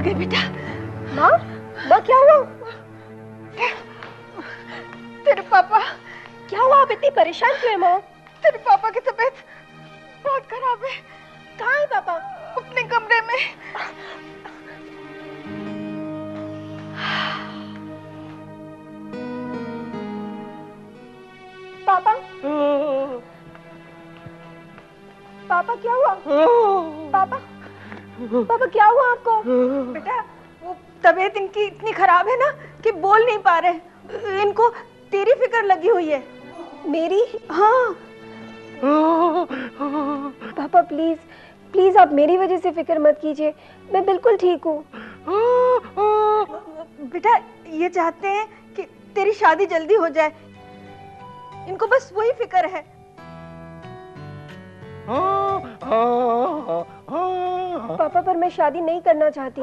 गए बेटा। माँ, माँ क्या हुआ? तेरे पापा। क्या हुआ? आप इतनी परेशान क्यों है माँ? तेरे पापा की तबीयत बहुत खराब है। कहाँ है पापा? अपने कमरे में। पापा, पापा क्या हुआ? पापा, पापा क्या हुआ आपको? बेटा वो तबीयत इनकी इतनी खराब है ना कि बोल नहीं पा रहे। इनको तेरी फिक्र लगी हुई है। मेरी? हाँ। पापा प्लीज प्लीज आप मेरी वजह से फिक्र मत कीजिए, मैं बिल्कुल ठीक हूँ। बेटा ये चाहते हैं कि तेरी शादी जल्दी हो जाए, इनको बस वही फिक्र है। पापा पर मैं शादी नहीं करना चाहती।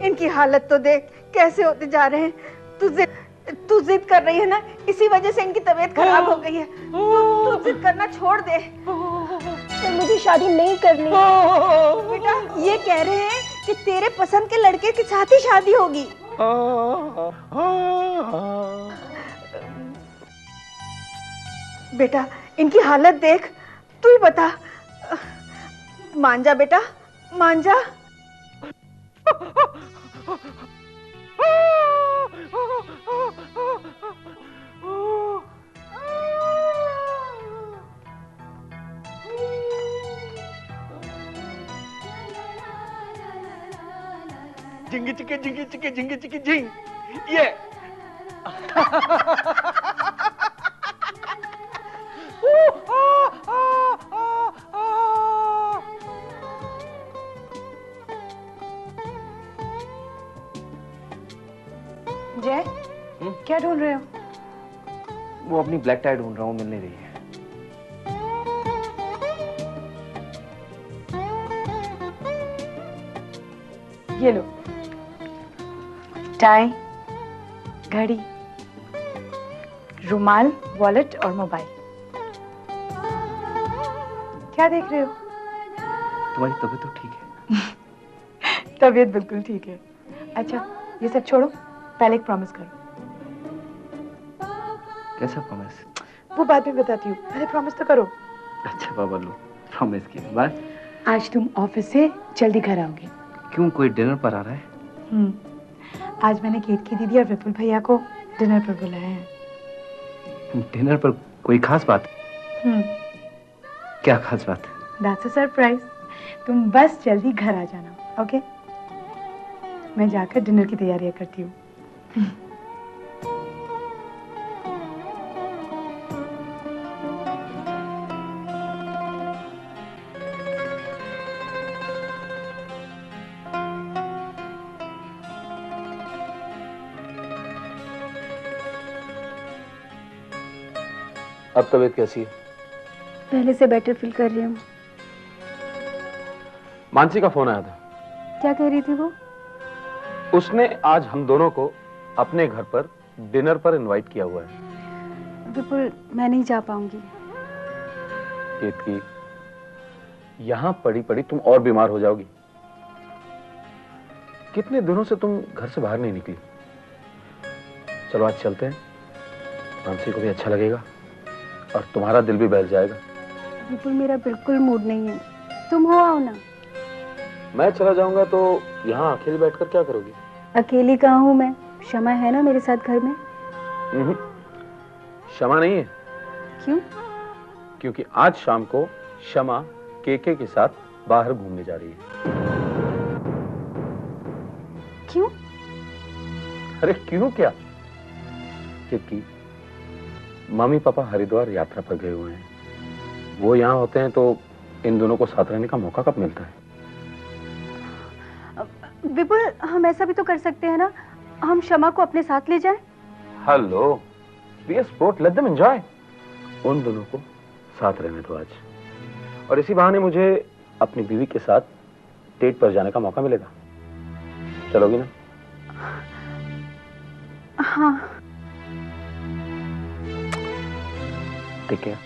इनकी हालत तो देख कैसे होते जा रहे हैं। तू जिद कर रही है ना, इसी वजह से इनकी तबीयत खराब हो गई है। तू जिद करना छोड़ दे। तो मुझे शादी नहीं करनी। बेटा ये कह रहे हैं कि तेरे पसंद के लड़के के साथ ही शादी होगी। बेटा इनकी हालत देख, तू ही बता। मान जा बेटा, मान जा। जिंगी चिके जिंगी चिके जिंगी चिके जिंग, ये जय, क्या ढूंढ रहे हो? वो अपनी ब्लैक टाई ढूंढ रहा हूँ, मिल नहीं रही है। ये लो, टाई, घड़ी, रुमाल, वॉलेट और मोबाइल। क्या देख रहे हो? तुम्हारी तबीयत तो ठीक है? तबीयत बिल्कुल ठीक है। अच्छा ये सब छोड़ो, पहले एक प्रॉमिस करो। कैसा प्रॉमिस? वो बाद में बताती हूँ, पहले प्रॉमिस तो करो। अच्छा बाबा लो, प्रॉमिस किया। बात आज तुम ऑफिस से जल्दी घर आओगे। क्यों, कोई डिनर पर आ रहा है? आज मैंने केतकी दीदी और विपुल भैया को डिनर पर बुलाया है। डिनर पर कोई खास बात? क्या खास बात? That's a surprise. तुम बस जल्दी घर आ जाना, ओके? मैं जाकर डिनर की तैयारियां करती हूँ। अब तबीयत कैसी है? पहले से बेटर फील कर रही हूँ। मानसी का फोन आया था। क्या कह रही थी वो? उसने आज हम दोनों को अपने घर पर डिनर पर इनवाइट किया हुआ है। विपुल मैं नहीं जा पाऊंगी। केतकी, यहां पड़ी पड़ी तुम और बीमार हो जाओगी। कितने दिनों से तुम घर से बाहर नहीं निकली। चलो आज चलते हैं, मानसी को भी अच्छा लगेगा और तुम्हारा दिल भी बहल जाएगा। विपुल मेरा बिल्कुल मूड नहीं है, तुम हो आओ ना। मैं चला जाऊंगा तो यहाँ अकेले बैठकर क्या करोगी? अकेली कहाँ हूँ मैं, शमा है ना मेरे साथ घर में। शमा नहीं है। क्यों? क्योंकि आज शाम को शमा केके के साथ बाहर घूमने जा रही है। क्यों? अरे क्यों क्या? क्योंकि मम्मी पापा हरिद्वार यात्रा पर गए हुए हैं। वो यहाँ होते हैं तो इन दोनों को साथ रहने का मौका कब मिलता है? विपुल हम ऐसा भी तो कर सकते हैं ना, हम शमा को अपने साथ ले जाएं। Hello, be a sport, let them enjoy. उन दोनों को साथ रहने दो आज, और इसी बहाने मुझे अपनी बीवी के साथ डेट पर जाने का मौका मिलेगा। चलोगी ना? हाँ। ठीक है।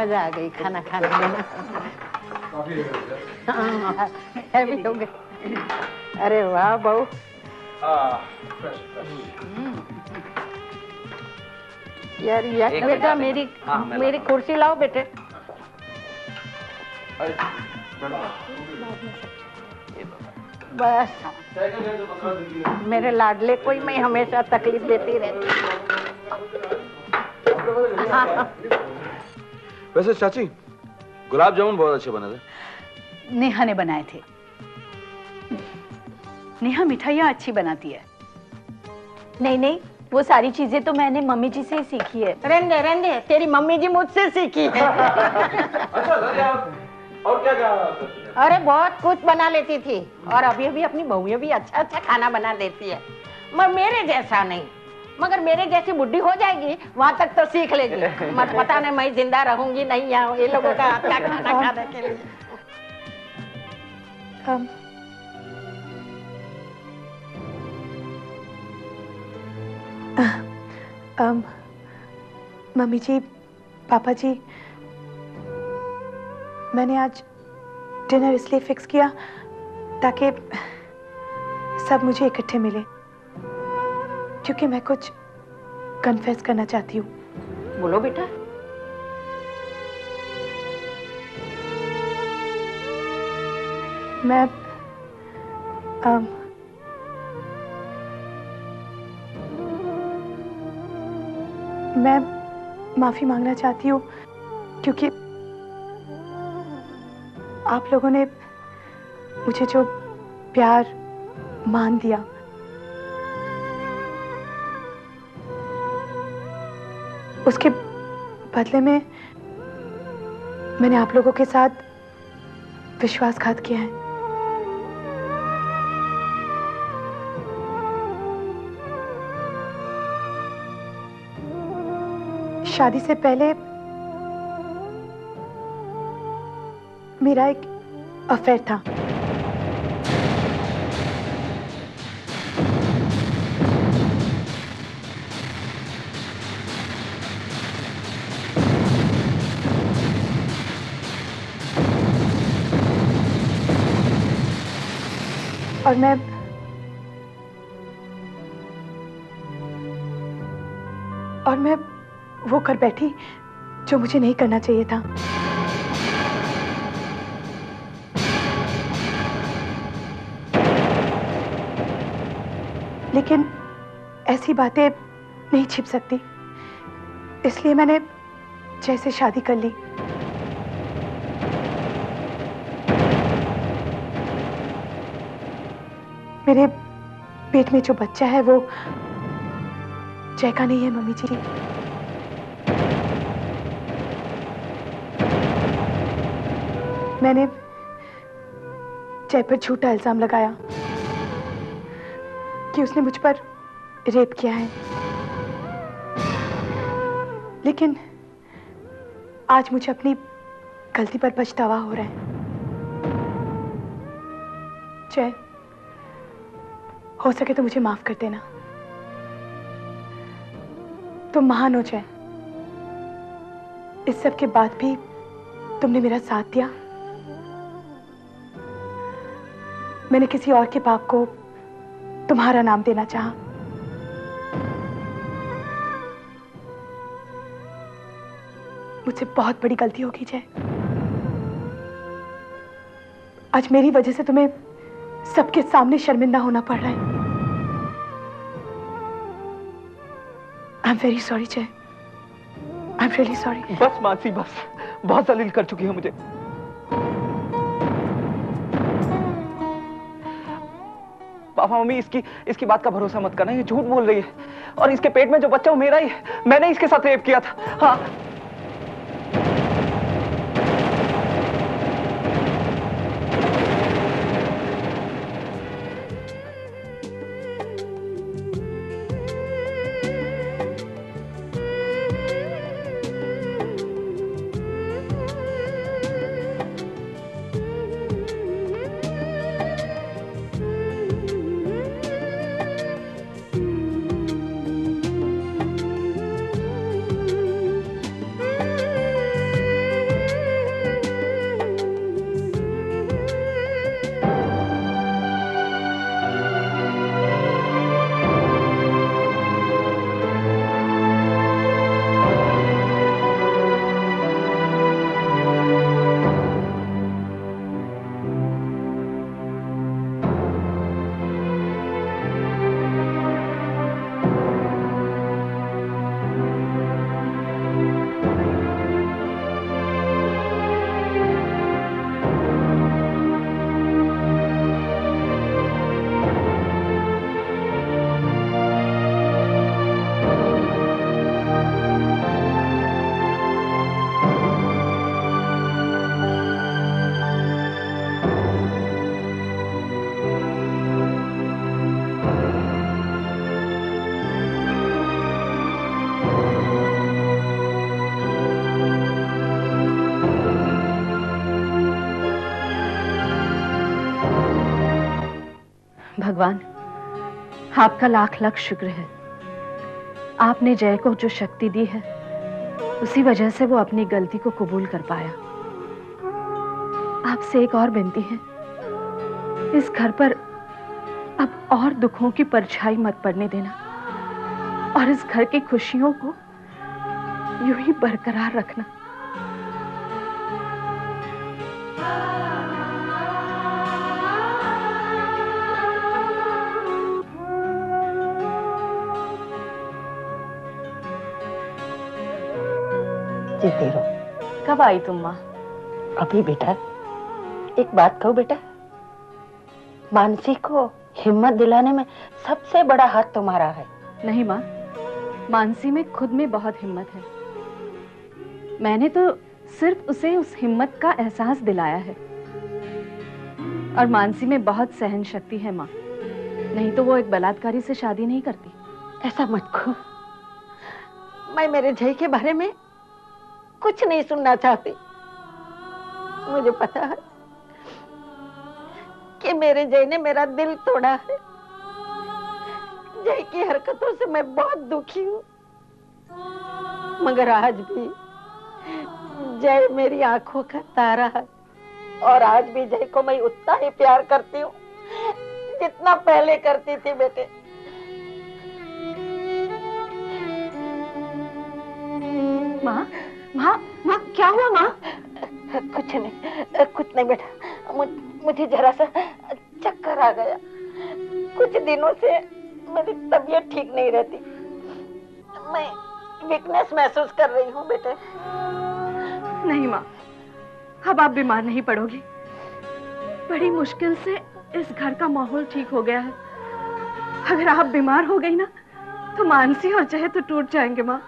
मजा आ गई खाना खाने में ना। हैवी हो गए। अरे वाह बहू। यार बेटा मेरी कुर्सी लाओ बेटे। बस मेरे लाडले को ही मैं हमेशा तकलीफ देती रहती। वैसे चाची गुलाब जामुन बहुत अच्छे बने थे। नेहा ने बनाए थे। नेहा मिठाइयाँ अच्छी बनाती है। नहीं नहीं, वो सारी चीजें तो मैंने मम्मी जी से ही सीखी है। रहने तेरी मम्मी जी मुझसे सीखी है। अच्छा और क्या क्या? अरे बहुत कुछ बना लेती थी और अभी अभी अपनी बहुएं भी अच्छा खाना बना देती है। मगर मेरे जैसा नहीं, मगर मेरे जैसी बुढ़ी हो जाएगी वहां तक तो सीख लेगी। मत पता नहीं मैं जिंदा रहूंगी नहीं यहाँ ये लोगों का हाथ का खाना खाने के लिए। मम्मी जी, पापा जी, मैंने आज डिनर इसलिए फिक्स किया ताकि सब मुझे इकट्ठे मिले, क्योंकि मैं कुछ कन्फेस करना चाहती हूँ। बोलो बेटा। मैं माफी मांगना चाहती हूँ क्योंकि आप लोगों ने मुझे जो प्यार मान दिया, उसके बदले में मैंने आप लोगों के साथ विश्वासघात किया है। शादी से पहले मेरा एक अफेयर था। और मैं वो कर बैठी जो मुझे नहीं करना चाहिए था। लेकिन ऐसी बातें नहीं छिप सकती, इसलिए मैंने जैसे शादी कर ली। मेरे पेट में जो बच्चा है वो जय का नहीं है मम्मी जी। मैंने जय पर झूठा इल्जाम लगाया कि उसने मुझ पर रेप किया है, लेकिन आज मुझे अपनी गलती पर पछतावा हो रहा है। जय, हो सके तो मुझे माफ कर देना। तुम महान हो जय। इस सब के बाद भी तुमने मेरा साथ दिया। मैंने किसी और के पाप को तुम्हारा नाम देना चाहा। मुझसे बहुत बड़ी गलती होगी जय। आज मेरी वजह से तुम्हें सबके सामने शर्मिंदा होना पड़ रहा है। आई एम वेरी सॉरी जय। I am really sorry. बस मासी बस, बहुत जलील कर चुकी है मुझे। पापा मम्मी इसकी बात का भरोसा मत करना, ये झूठ बोल रही है और इसके पेट में जो बच्चा वो मेरा ही है। मैंने इसके साथ रेप किया था। हाँ भगवान, आपका लाख लाख शुक्र है। आपने जय को जो शक्ति दी है, उसी वजह से वो अपनी गलती को कबूल कर पाया। आपसे एक और विनती है, इस घर पर अब और दुखों की परछाई मत पड़ने देना और इस घर की खुशियों को यूं ही बरकरार रखना। जीती रहो। कब आई तुम माँ? अभी बेटा, एक बात कहूँ बेटा, मानसी को हिम्मत दिलाने में सबसे बड़ा हाथ तुम्हारा है। नहीं माँ, मानसी में खुद में बहुत हिम्मत है। मैंने तो सिर्फ उसे उस हिम्मत का एहसास दिलाया है। और मानसी में बहुत सहन शक्ति है माँ, नहीं तो वो एक बलात्कारी से शादी नहीं करती। ऐसा मत कहो, मैं मेरे जय के बारे में कुछ नहीं सुनना चाहती। मुझे पता है कि मेरे जय ने मेरा दिल तोड़ा है। जय की हरकतों से मैं बहुत दुखी हूँ, मगर आज भी जय मेरी आंखों का तारा है और आज भी जय को मैं उतना ही प्यार करती हूँ जितना पहले करती थी बेटे। माँ, माँ, माँ, क्या हुआ माँ? कुछ नहीं बेटा, मुझे जरा सा चक्कर आ गया। कुछ दिनों से मेरी तबीयत ठीक नहीं रहती, मैं वीकनेस महसूस कर रही हूँ बेटे। नहीं माँ, अब आप बीमार नहीं पड़ोगी। बड़ी मुश्किल से इस घर का माहौल ठीक हो गया है। अगर आप बीमार हो गई ना, तो मानसी और जय तो टूट जाएंगे माँ।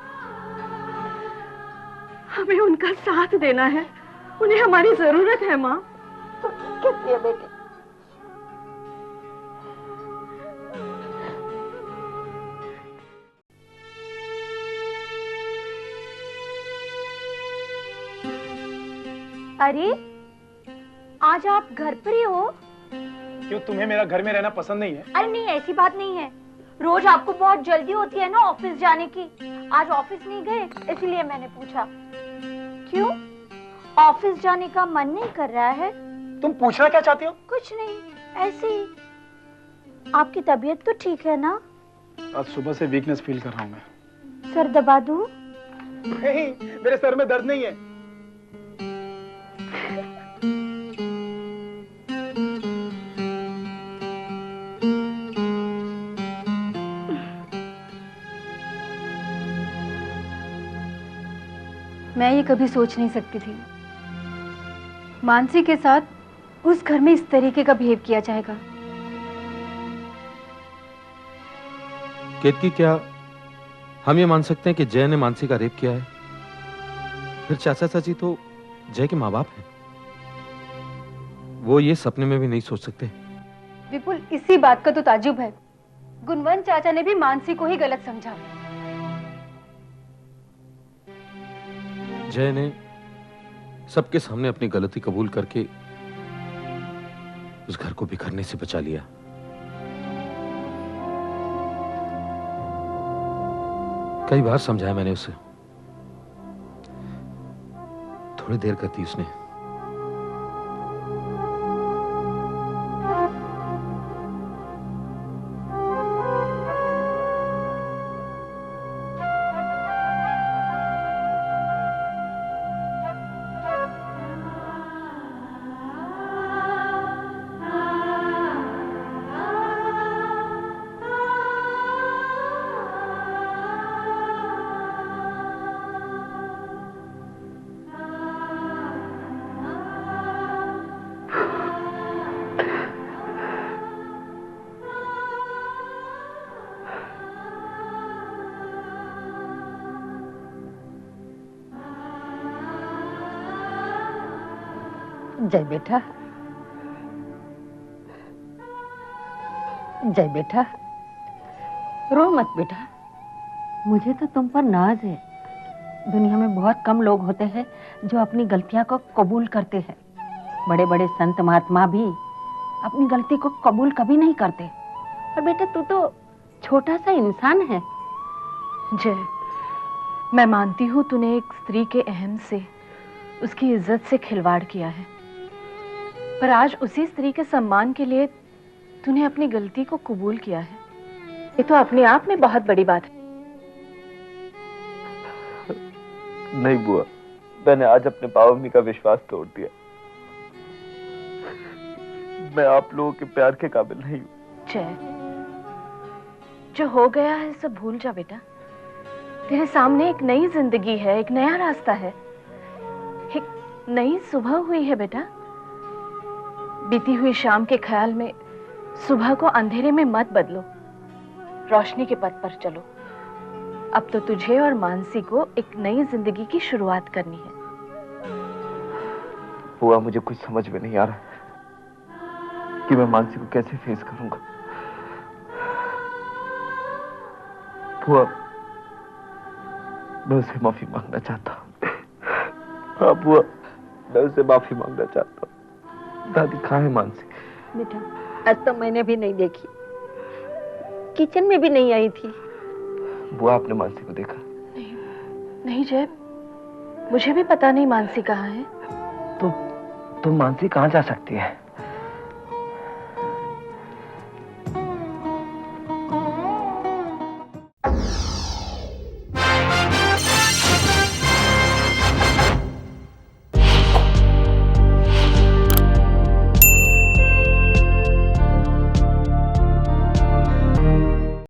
हमें उनका साथ देना है, उन्हें हमारी जरूरत है माँ। तो कहती है बेटी, अरे आज आप घर पर ही हो? क्यों, तुम्हें मेरा घर में रहना पसंद नहीं है? अरे नहीं, ऐसी बात नहीं है। रोज आपको बहुत जल्दी होती है ना ऑफिस जाने की। आज ऑफिस नहीं गए, इसलिए मैंने पूछा। क्यों, ऑफिस जाने का मन नहीं कर रहा है? तुम पूछना क्या चाहती हो? कुछ नहीं, ऐसे ही। आपकी तबीयत तो ठीक है ना? आज सुबह से वीकनेस फील कर रहा हूँ मैं। सर दबा दूं? नहीं, मेरे सर में दर्द नहीं है। मैं ये कभी सोच नहीं सकती थी मानसी के साथ उस घर में इस तरीके का बिहेव किया जाएगा। केतकी, क्या हम ये मान सकते हैं कि जय ने मानसी का रेप किया है? फिर चाचा चाची तो जय के माँ बाप हैं, वो ये सपने में भी नहीं सोच सकते। विपुल, इसी बात का तो ताज्जुब है, गुणवंत चाचा ने भी मानसी को ही गलत समझा। जय ने सबके सामने अपनी गलती कबूल करके उस घर को बिखरने से बचा लिया। कई बार समझाया मैंने उसे, थोड़ी देर करती उसने। जय बेटा, जय बेटा, रो मत बेटा। मुझे तो तुम पर नाज है। दुनिया में बहुत कम लोग होते हैं जो अपनी गलतियां को कबूल करते हैं। बड़े बड़े संत महात्मा भी अपनी गलती को कबूल कभी नहीं करते। और बेटा तू तो छोटा सा इंसान है। जय, मैं मानती हूँ तूने एक स्त्री के अहम से, उसकी इज्जत से खिलवाड़ किया है, पर आज उसी स्त्री के सम्मान के लिए तूने अपनी गलती को कबूल किया है। ये तो अपने आप में बहुत बड़ी बात है। नहीं बुआ, मैंने आज अपने पापा मम्मी का विश्वास तोड़ दिया। मैं आप लोगों के प्यार के काबिल नहीं हूँ। जय, जो हो गया है सब भूल जा बेटा। तेरे सामने एक नई जिंदगी है, एक नया रास्ता है, एक नई सुबह हुई है बेटा। बीती हुई शाम के ख्याल में सुबह को अंधेरे में मत बदलो, रोशनी के पथ पर चलो। अब तो तुझे और मानसी को एक नई जिंदगी की शुरुआत करनी है। बुआ, मुझे कुछ समझ में नहीं आ रहा कि मैं मानसी को कैसे फेस करूंगा। बुआ, मैं उससे माफी मांगना चाहता हूँ। हाँ बुआ, मैं उससे माफी मांगना चाहता हूँ। दादी कहाँ है मानसी? बेटा आज तो मैंने भी नहीं देखी, किचन में भी नहीं आई थी। बुआ, आपने मानसी को देखा? नहीं, नहीं जय, मुझे भी पता नहीं मानसी कहाँ है। तो मानसी कहाँ जा सकती है?